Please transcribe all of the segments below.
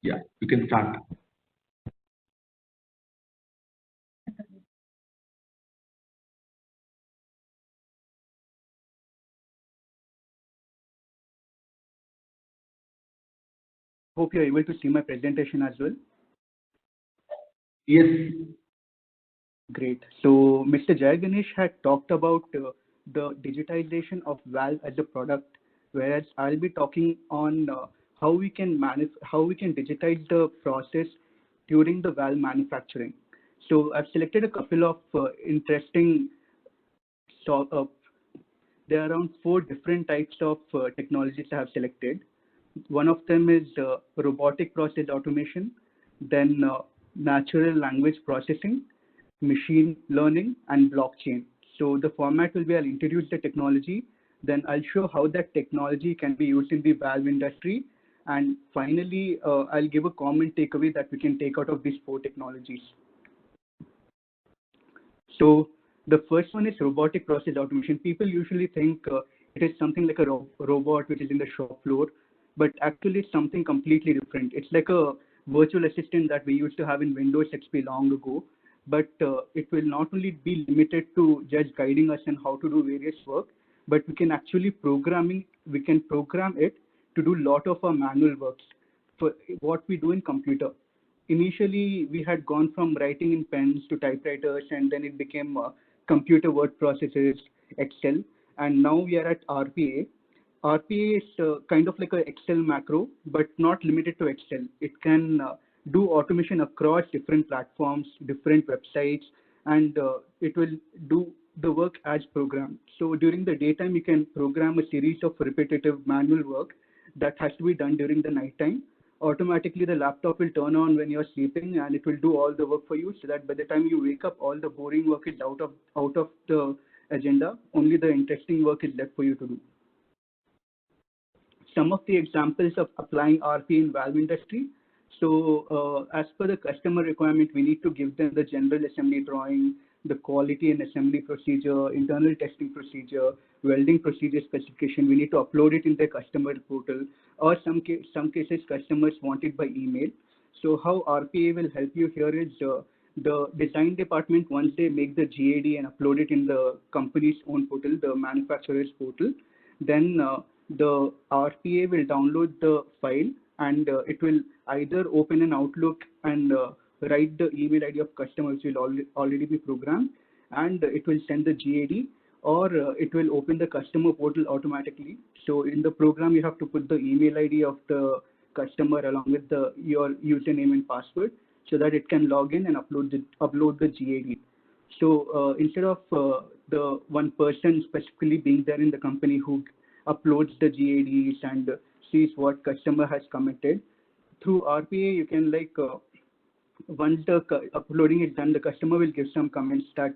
Yeah, you can start. Hope you're able to see my presentation as well. Yes. Great. So Mr. Jay Ganesh had talked about the digitization of Valve as a product, whereas I'll be talking on how we can digitize the process during the Valve manufacturing. So I've selected a couple of interesting so, there are around 4 different types of technologies I have selected. One of them is robotic process automation, then natural language processing, machine learning, and blockchain. So the format will be I'll introduce the technology, then I'll show how that technology can be used in the valve industry, and finally I'll give a common takeaway that we can take out of these 4 technologies. So the first one is robotic process automation. People usually think it is something like a robot which is in the shop floor, but actually it's something completely different. It's like a virtual assistant that we used to have in Windows XP long ago, but it will not only be limited to just guiding us on how to do various work, but we can program it to do a lot of our manual works for what we do in computer. Initially, we had gone from writing in pens to typewriters, and then it became computer word processors, Excel, and now we are at RPA. RPA is kind of like an Excel macro, but not limited to Excel. It can do automation across different platforms, different websites, and it will do the work as programmed. So during the daytime, you can program a series of repetitive manual work that has to be done during the nighttime. Automatically, the laptop will turn on when you're sleeping, and it will do all the work for you, so that by the time you wake up, all the boring work is out of the agenda. Only the interesting work is left for you to do. Some of the examples of applying RP in valve industry. So as per the customer requirement, we need to give them the general assembly drawing, the quality and assembly procedure, internal testing procedure, welding procedure specification. We need to upload it in the customer portal, or some cases customers want it by email. So how RPA will help you here is the design department, once they make the GAD and upload it in the company's own portal, the manufacturer's portal, then the RPA will download the file, and it will either open an Outlook and write the email ID of customers will already be programmed, and it will send the GAD, or it will open the customer portal automatically. So in the program, you have to put the email ID of the customer along with your username and password, so that it can log in and upload the GAD. So instead of the one person specifically being there in the company who uploads the GADs and sees what customer has committed, through RPA, you can once the uploading is done, the customer will give some comments that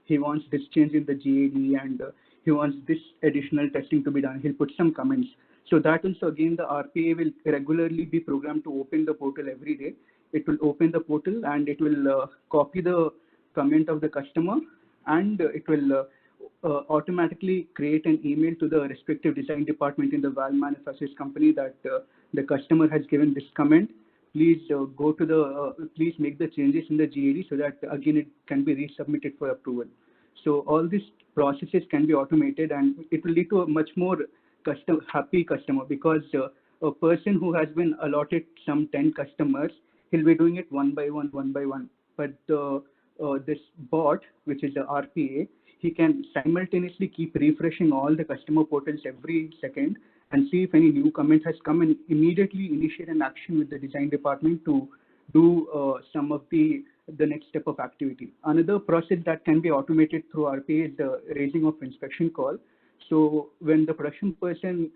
he wants this change in the GAD, and he wants this additional testing to be done. He'll put some comments. So that also, again, the RPA will regularly be programmed to open the portal every day. It will open the portal, and it will copy the comment of the customer, and it will automatically create an email to the respective design department in the valve manufacturer's company that the customer has given this comment. Please please make the changes in the GAD, so that again it can be resubmitted for approval. So all these processes can be automated, and it will lead to a much more happy customer, because a person who has been allotted some 10 customers, he'll be doing it one by one. But this bot, which is the RPA, he can simultaneously keep refreshing all the customer portals every second and see if any new comment has come, and immediately initiate an action with the design department to do some of the next step of activity. Another process that can be automated through RPA is the raising of inspection call. So when the production person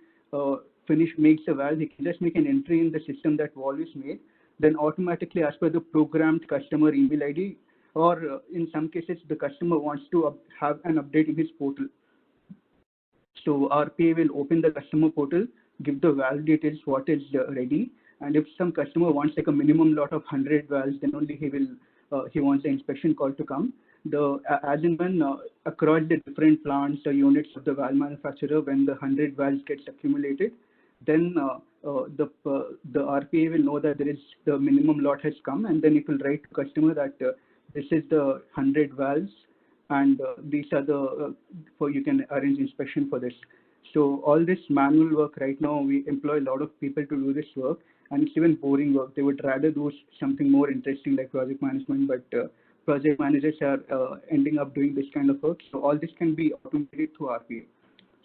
makes a valve, he can just make an entry in the system that valve is made, then automatically, as per the programmed customer email ID, or in some cases, the customer wants to have an update in his portal. So RPA will open the customer portal, give the valve details, what is ready, and if some customer wants like a minimum lot of 100 valves, then only he wants the inspection call to come. As and when across the different plants or units of the valve manufacturer, when the 100 valves gets accumulated, then the RPA will know that there is the minimum lot has come, and then it will write to customer that this is the 100 valves, and these are the for you can arrange inspection for this. So all this manual work right now, we employ a lot of people to do this work, and it's even boring work. They would rather do something more interesting like project management, but project managers are ending up doing this kind of work. So all this can be automated through RPA.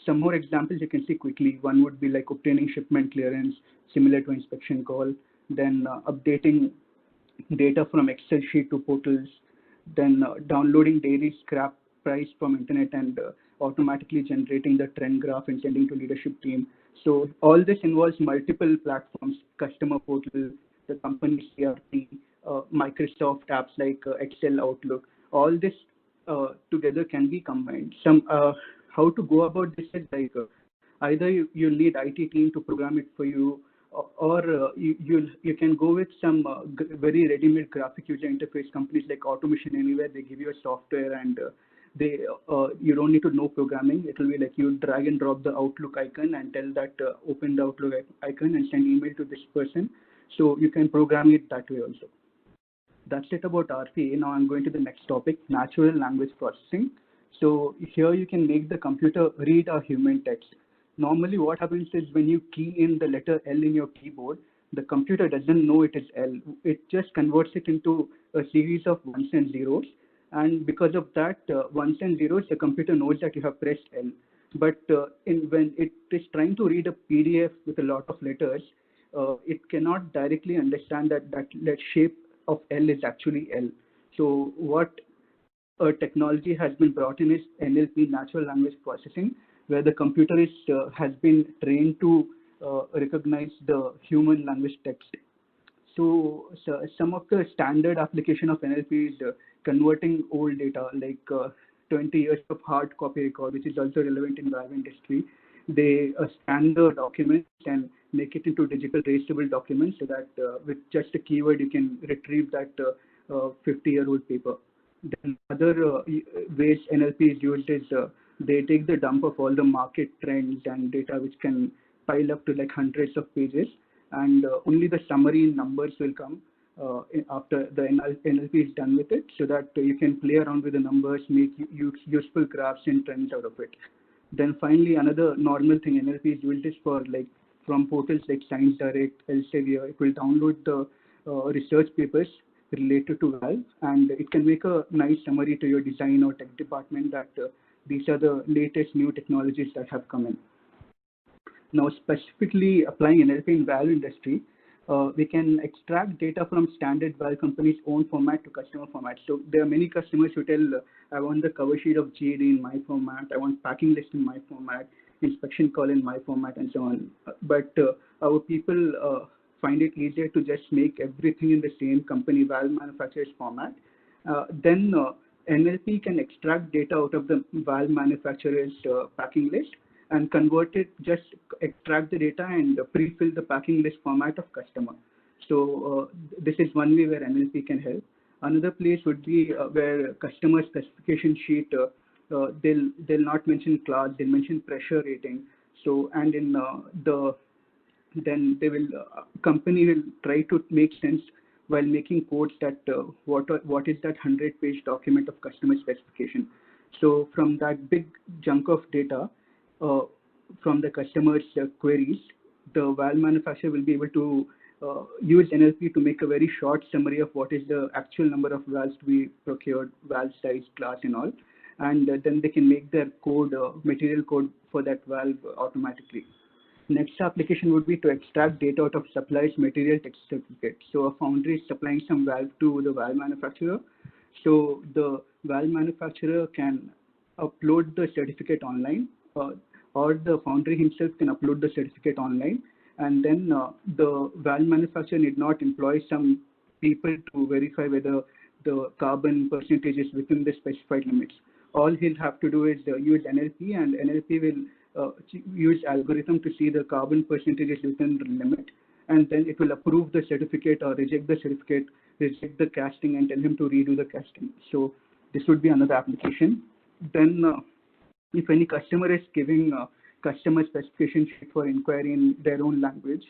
Some more examples you can see quickly. One would be like obtaining shipment clearance, similar to inspection call, then updating data from Excel sheet to portals, then downloading daily scrap price from internet and automatically generating the trend graph and sending to leadership team. So all this involves multiple platforms, customer portal, the company CRP, Microsoft apps like Excel, Outlook. All this together can be combined. How to go about this is like either you need IT team to program it for you, or you can go with some very ready-made graphic user interface companies like Automation Anywhere. They give you a software, and they you don't need to know programming. It will be like you drag and drop the Outlook icon and tell that open the Outlook icon and send email to this person. So you can program it that way also. That's it about RPA. Now I'm going to the next topic, natural language processing. So here you can make the computer read a human text. Normally what happens is when you key in the letter L in your keyboard, the computer doesn't know it is L. It just converts it into a series of ones and zeros. And because of that, ones and zeros, the computer knows that you have pressed L. But when it is trying to read a PDF with a lot of letters, it cannot directly understand that shape of L is actually L. So what technology has been brought in is NLP, natural language processing, where the computer has been trained to recognize the human language text. So some of the standard application of NLP is converting old data, like 20 years of hard copy record, which is also relevant in valve industry. They scan the documents and make it into digital traceable documents so that with just a keyword you can retrieve that 50-year-old paper. Then other ways NLP is used is they take the dump of all the market trends and data which can pile up to like hundreds of pages, and only the summary numbers will come after the NLP is done with it, so that you can play around with the numbers, make useful graphs and trends out of it. Then finally, another normal thing NLP is used is for like from portals like Science Direct, Elsevier. It will download the research papers related to Valve, and it can make a nice summary to your design or tech department that these are the latest new technologies that have come in. Now, specifically applying NLP in valve industry, we can extract data from standard valve companies' own format to customer format. So there are many customers who tell, I want the cover sheet of GAD in my format, I want packing list in my format, inspection call in my format, and so on. But our people find it easier to just make everything in the same company valve manufacturer's format. Then NLP can extract data out of the valve manufacturer's packing list and convert it, just extract the data and pre-fill the packing list format of customer. So this is one way where NLP can help. Another place would be where customer specification sheet, they'll not mention class, they'll mention pressure rating. So, and in then they will, company will try to make sense while making codes that what is that 100-page document of customer specification. So from that big chunk of data, from the customer's queries, the valve manufacturer will be able to use NLP to make a very short summary of what is the actual number of valves to be procured, valve size, class, and all. And then they can make their code, material code for that valve automatically. Next application would be to extract data out of supplier's material text certificate. So a foundry is supplying some valve to the valve manufacturer. So the valve manufacturer can upload the certificate online, or the foundry himself can upload the certificate online. And then the valve manufacturer need not employ some people to verify whether the carbon percentage is within the specified limits. All he'll have to do is use NLP, and NLP will use algorithm to see the carbon percentages within the limit, and then it will approve the certificate or reject the certificate, reject the casting, and tell him to redo the casting. So this would be another application. Then if any customer is giving customer specification sheet for inquiry in their own language,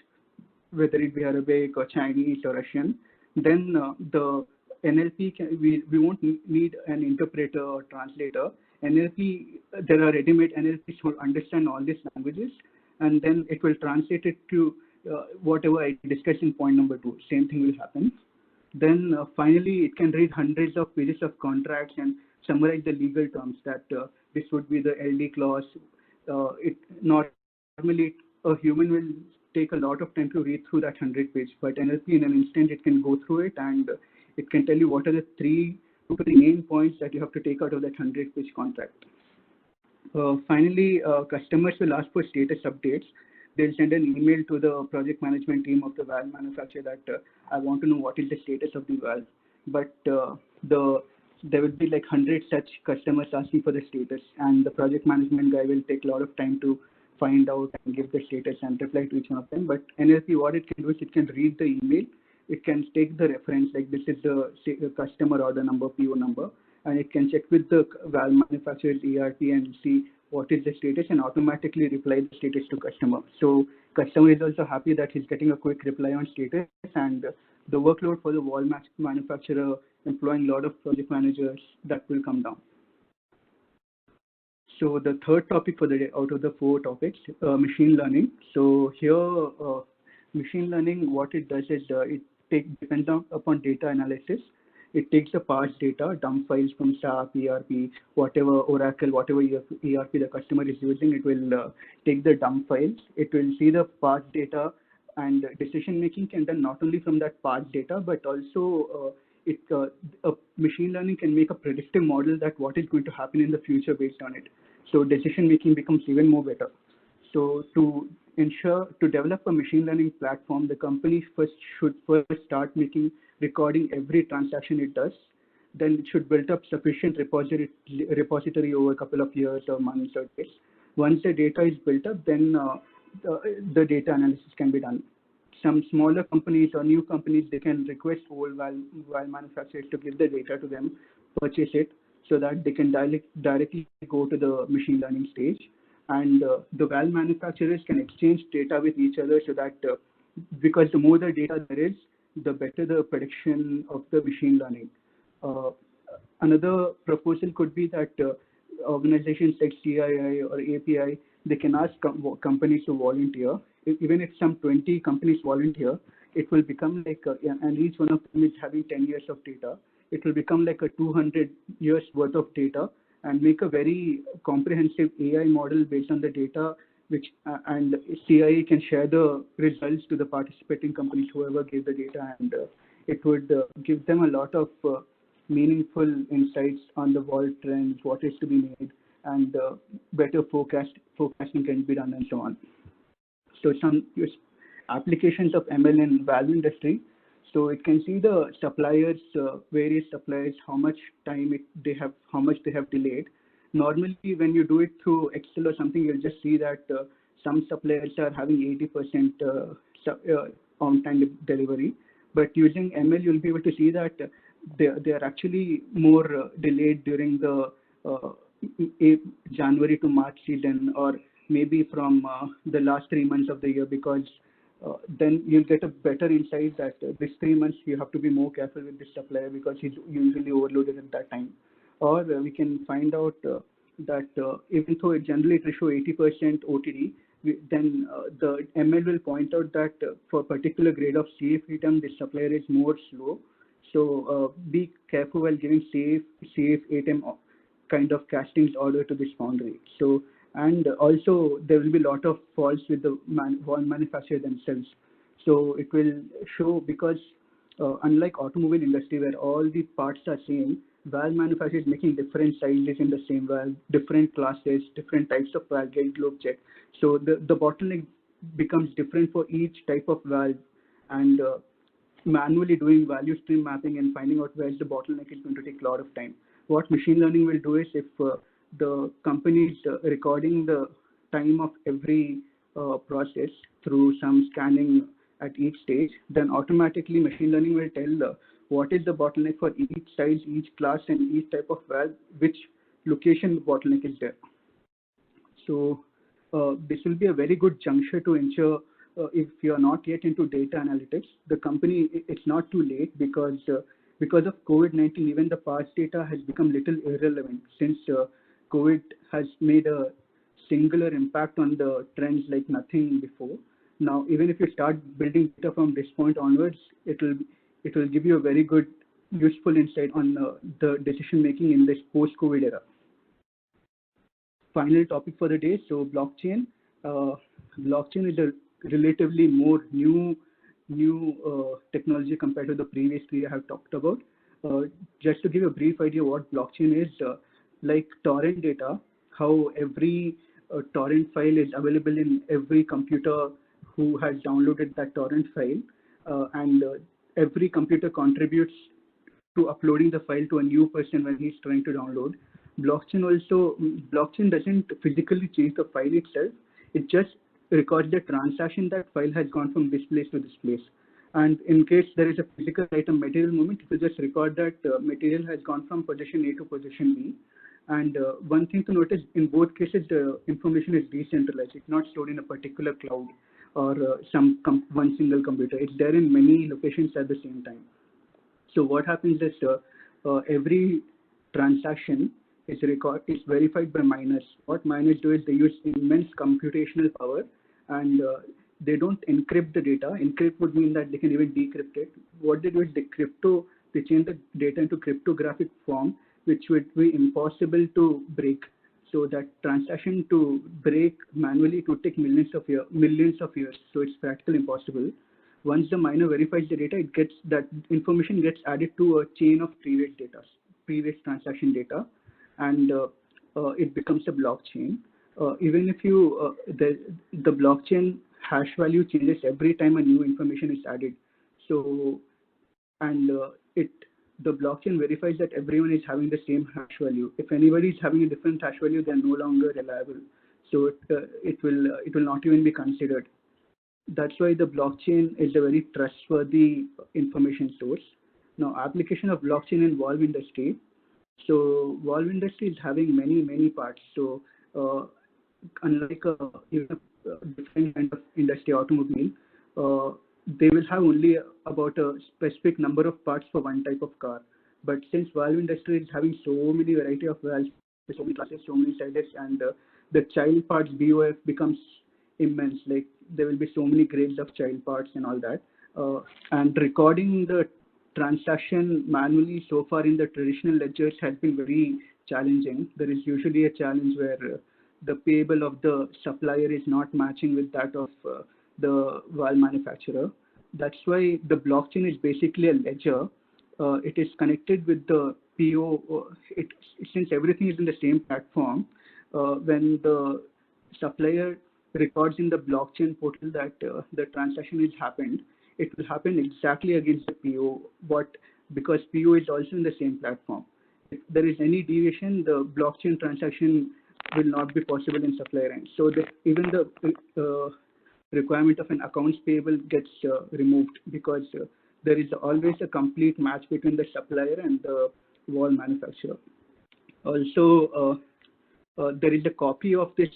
whether it be Arabic or Chinese or Russian. Then the NLP, we won't need an interpreter or translator. NLP, there are ready-made NLPs who understand all these languages, and then it will translate it to whatever I discussed in point number 2. Same thing will happen. Then finally, it can read hundreds of pages of contracts and summarize the legal terms that this would be the LD clause. Normally, a human will take a lot of time to read through that 100-page, but NLP in an instant, it can go through it and it can tell you what are the 2 to 3 main points that you have to take out of that 100-page contract. Finally, customers will ask for status updates. They'll send an email to the project management team of the valve manufacturer that I want to know what is the status of the valve. But there will be like 100 such customers asking for the status, and the project management guy will take a lot of time to find out and give the status and reply to each one of them. But NLP, what it can do is it can read the email, it can take the reference, like this is the customer order number, PO number, and it can check with the valve manufacturer's ERP and see what is the status and automatically reply the status to customer. So customer is also happy that he's getting a quick reply on status, and the workload for the valve manufacturer employing a lot of project managers, that will come down. So the third topic for the day out of the 4 topics, machine learning. So here, machine learning, what it does is depends upon data analysis. It takes the past data, dump files from SAP, ERP, whatever Oracle, whatever ERP the customer is using, it will take the dump files. It will see the past data, and decision making can be done not only from that past data, but also machine learning can make a predictive model that what is going to happen in the future based on it. So decision making becomes even more better. So to develop a machine learning platform, the company should start recording every transaction it does. Then it should build up sufficient repository over a couple of years or months or days. Once the data is built up, then the data analysis can be done. Some smaller companies or new companies, they can request old valve manufacturers to give the data to them, purchase it, so that they can directly go to the machine learning stage. And the valve manufacturers can exchange data with each other, so that because the more the data there is, the better the prediction of the machine learning. Another proposal could be that organizations like CII or API, they can ask companies to volunteer. Even if some 20 companies volunteer, it will become like, and each one of them is having 10 years of data, it will become like a 200 years worth of data, and make a very comprehensive AI model based on the data, which and CIE can share the results to the participating companies, whoever gave the data, and it would give them a lot of meaningful insights on the world trends, what is to be made, and better forecasting can be done, and so on. So some applications of ML in valve industry. So it can see the suppliers, various suppliers, how much time they have delayed. Normally, when you do it through Excel or something, you'll just see that some suppliers are having 80% on-time delivery. But using ML, you'll be able to see that they are actually more delayed during the January to March season, or maybe from the last 3 months of the year, because then you'll get a better insight that this 3 months you have to be more careful with this supplier because he's usually overloaded at that time. Or we can find out that even though it generally will show 80% OTD, then the ML will point out that for a particular grade of safe item, the supplier is more slow. So be careful while giving safe item kind of castings order to this foundry. So, and also there will be a lot of faults with the valve manufacturer themselves. So it will show, because unlike automobile industry where all the parts are same, valve manufacturer is making different sizes in the same valve, different classes, different types of valve, gate globe check. So the bottleneck becomes different for each type of valve, and manually doing value stream mapping and finding out where the bottleneck is going to take a lot of time. What machine learning will do is, if the company is recording the time of every process through some scanning at each stage, then automatically machine learning will tell what is the bottleneck for each size, each class, and each type of valve, which location the bottleneck is there. So this will be a very good juncture to ensure if you are not yet into data analytics, the company, it's not too late because of COVID-19, even the past data has become little irrelevant since COVID has made a singular impact on the trends like nothing before. Now, even if you start building data from this point onwards, it will give you a very good, useful insight on the decision making in this post-COVID era. Final topic for the day. So blockchain. Blockchain is a relatively more new technology compared to the previous three I have talked about. Just to give a brief idea what blockchain is, like torrent data, how every torrent file is available in every computer who has downloaded that torrent file, and every computer contributes to uploading the file to a new person when he's trying to download. Blockchain doesn't physically change the file itself. It just records the transaction that file has gone from this place to this place. And in case there is a physical item material movement, it will just record that material has gone from position A to position B. And one thing to notice, in both cases, the information is decentralized. It's not stored in a particular cloud or one single computer. It's there in many locations at the same time. So what happens is every transaction is verified by miners. What miners do is they use immense computational power, and they don't encrypt the data. Encrypt would mean that they can even decrypt it. What they do is they change the data into cryptographic form, which would be impossible to break. So that transaction to break manually, it would take millions of years. So it's practically impossible. Once the miner verifies the data, that information gets added to a chain of previous transaction data, and it becomes a blockchain. Even if the blockchain hash value changes every time a new information is added. So, and the blockchain verifies that everyone is having the same hash value. If anybody is having a different hash value, they are no longer reliable. So it will not even be considered. That's why the blockchain is a very trustworthy information source. Now, application of blockchain in valve industry. So valve industry is having many parts. So unlike even a different kind of industry, automobile, they will have only about a specific number of parts for one type of car. But since valve industry is having so many variety of valves, so many classes, so many sizes, and the child parts BOF becomes immense. Like there will be so many grades of child parts and all that. And recording the transaction manually so far in the traditional ledgers has been very challenging. There is usually a challenge where the payable of the supplier is not matching with that of the valve manufacturer. That's why the blockchain is basically a ledger. It is connected with the PO. Since everything is in the same platform, when the supplier records in the blockchain portal that the transaction has happened, it will happen exactly against the PO. Because PO is also in the same platform. If there is any deviation, the blockchain transaction will not be possible in supplier end. So even the requirement of an accounts payable gets removed, because there is always a complete match between the supplier and the valve manufacturer. Also, there is a copy of this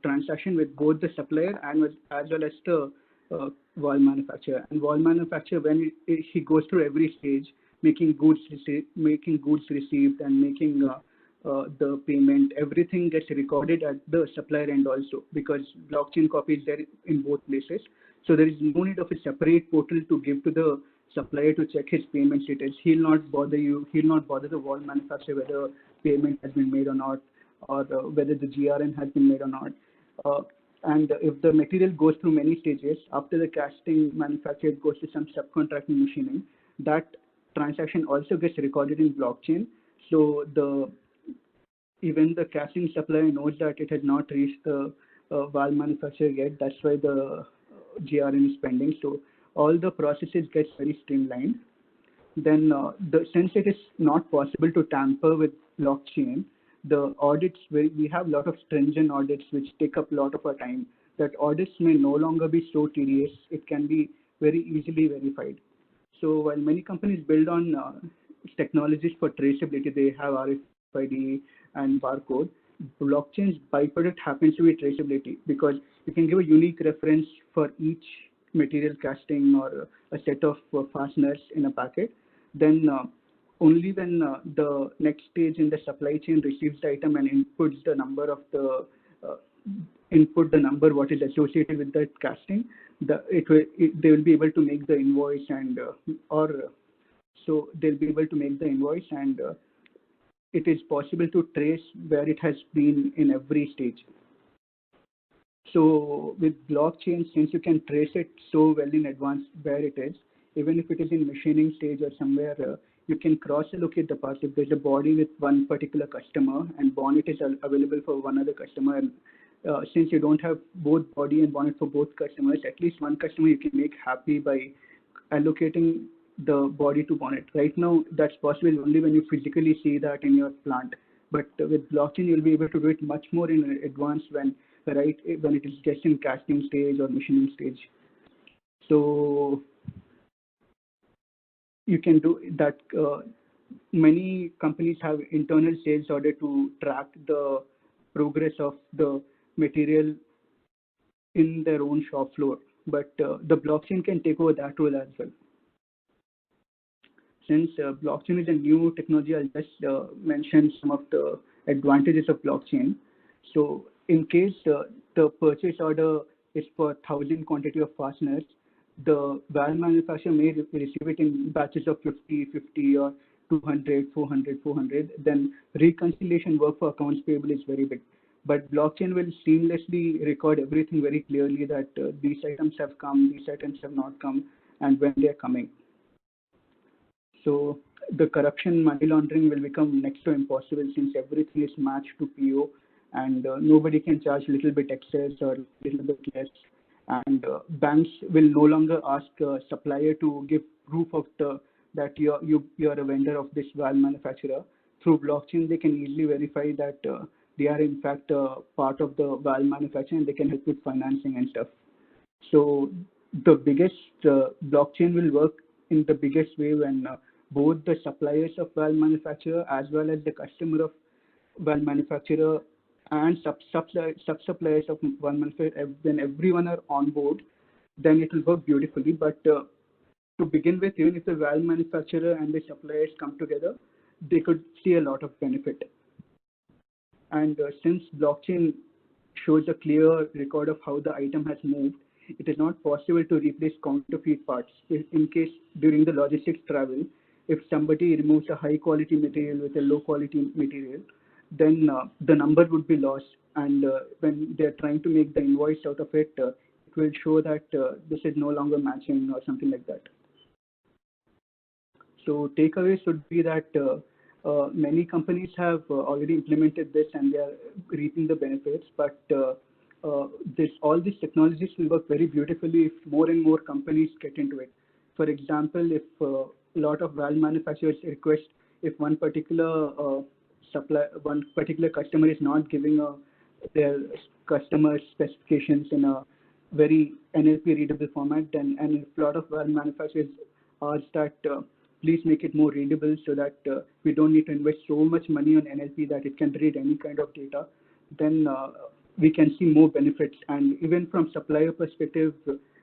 transaction with both the supplier and as well as the valve manufacturer. And valve manufacturer, when he goes through every stage, making goods received and making the payment, everything gets recorded at the supplier end also, because blockchain copy is there in both places. So there is no need of a separate portal to give to the supplier to check his payment status. He'll not bother the valve manufacturer whether payment has been made or not, or whether the GRN has been made or not. And if the material goes through many stages, after the casting manufacturer, it goes to some subcontracting machining, that transaction also gets recorded in blockchain. So even the casting supplier knows that it has not reached the valve manufacturer yet. That's why the GRN is pending. So all the processes get very streamlined. Then since it is not possible to tamper with blockchain, the audits, we have a lot of stringent audits which take up a lot of our time. That audits may no longer be so tedious. It can be very easily verified. So while many companies build on technologies for traceability, they have RFID and barcode. blockchain's byproduct happens to be traceability, because you can give a unique reference for each material casting or a set of fasteners in a packet. Then only when the next stage in the supply chain receives the item and inputs the number of the input the number what is associated with that casting, they will be able to make the invoice, and so they'll be able to make the invoice, and it is possible to trace where it has been in every stage. So with blockchain, since you can trace it so well in advance where it is, even if it is in machining stage or somewhere, you can cross-allocate the parts. If there's a body with one particular customer and bonnet is available for one other customer, and since you don't have both body and bonnet for both customers, at least one customer you can make happy by allocating the body to bonnet. Right now, that's possible only when you physically see that in your plant. But with blockchain, you'll be able to do it much more in advance when it is just in casting stage or machining stage. So you can do that. Many companies have internal sales order to track the progress of the material in their own shop floor, but the blockchain can take over that role as well. Since blockchain is a new technology, I'll just mention some of the advantages of blockchain. So in case the purchase order is for 1,000 quantity of fasteners, the valve manufacturer may receive it in batches of 50, 50 or 200, 400, 400. Then reconciliation work for accounts payable is very big. But blockchain will seamlessly record everything very clearly, that these items have come, these items have not come, and when they are coming. So the corruption, money laundering will become next to impossible, since everything is matched to PO, and nobody can charge a little bit excess or a little bit less. And banks will no longer ask a supplier to give proof of that you're a vendor of this valve manufacturer. Through blockchain, they can easily verify that they are in fact part of the valve manufacturer, and they can help with financing and stuff. So the biggest blockchain will work in the biggest way when both the suppliers of valve manufacturer as well as the customer of valve manufacturer and sub-suppliers of valve manufacturer, when everyone are on board, then it will work beautifully. But to begin with, even if the valve manufacturer and the suppliers come together, they could see a lot of benefit. And since blockchain shows a clear record of how the item has moved, it is not possible to replace counterfeit parts. In case during the logistics travel, if somebody removes a high quality material with a low quality material, then the number would be lost. And when they're trying to make the invoice out of it, it will show that this is no longer matching or something like that. So takeaways would be that many companies have already implemented this and they are reaping the benefits, but all these technologies will work very beautifully if more and more companies get into it. For example, if a lot of valve manufacturers request, if one particular customer is not giving their customer specifications in a very NLP readable format, then and if a lot of valve manufacturers ask that please make it more readable so that we don't need to invest so much money on NLP that it can read any kind of data, then we can see more benefits. And even from supplier perspective,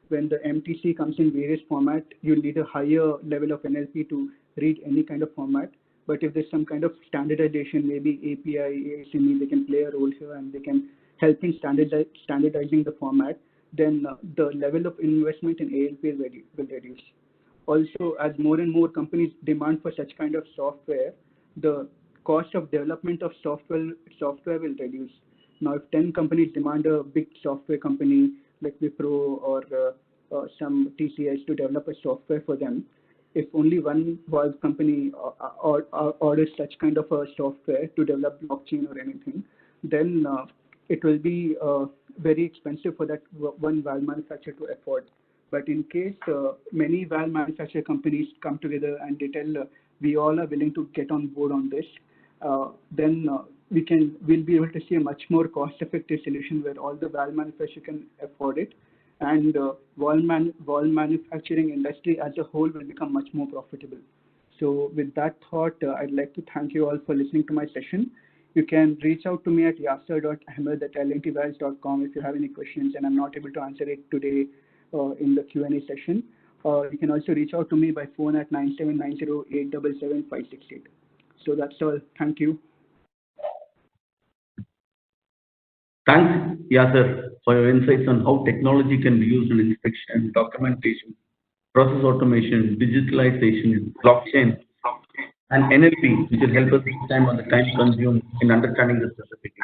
when the MTC comes in various format, you need a higher level of NLP to read any kind of format. But if there's some kind of standardization, maybe API, ASME, they can play a role here and they can help in standardizing the format, then the level of investment in ALP will reduce. Also, as more and more companies demand for such kind of software, the cost of development of software will reduce. Now, if 10 companies demand a big software company like Wipro or some TCS to develop a software for them, if only one valve company orders such kind of a software to develop blockchain or anything, then it will be very expensive for that one valve manufacturer to afford. But in case many valve manufacturer companies come together and they tell we all are willing to get on board on this, then we'll be able to see a much more cost-effective solution where all the valve manufacturer can afford it, and valve manufacturing industry as a whole will become much more profitable. So with that thought, I'd like to thank you all for listening to my session. You can reach out to me at yasser.ahmed@lntwise.com if you have any questions and I'm not able to answer it today in the Q&A session. You can also reach out to me by phone at 9790877568. So that's all. Thank you. Thanks, Yasser, for your insights on how technology can be used in inspection, documentation, process automation, digitalization, blockchain, and NLP, which will help us save time on the time consumed in understanding the specific.